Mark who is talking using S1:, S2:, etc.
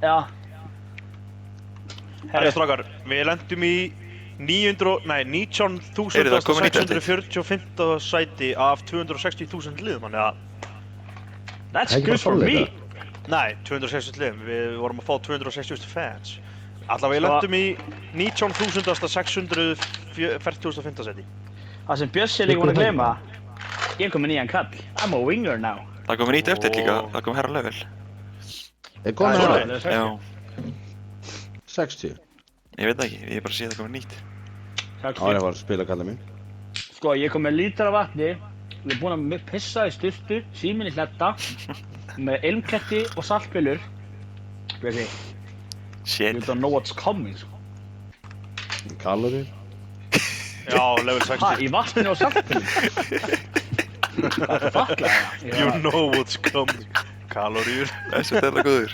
S1: Já.
S2: Herri strákar, við lendum í 19.645 sæti af 260.000 liðum, þannig að...
S1: That's good for me.
S2: Nei, 260 liðum, við vorum að fá 260.000 fans. Allavega við lendum í 19.640.005 sæti.
S1: Það sem Bjössi er líka búinn að gleyma, ég kom með nýjan kall. I'm a winger now.
S3: Það kom nýtt update líka, það kom herra level.
S4: Er komið herra?
S3: Já.
S4: 60?
S3: Ég veit það ekki, ég bara sé það komið nýtt.
S4: Já, ég var að spila kallið minn.
S1: Sko, ég kom með lítra af vatni, ég er búinn að pissa í sturtu, síminn í hletta, með ilmketti og saltpillur. Bjössi,
S3: Shit.
S1: you don't know what's coming, sko.
S4: Kaloríur?
S2: Já, level 60.
S1: Ha, í vatninu og saltpillum? Það er fatlega.
S2: You know what's coming. Kaloríur.
S3: Þessi þetta er góður.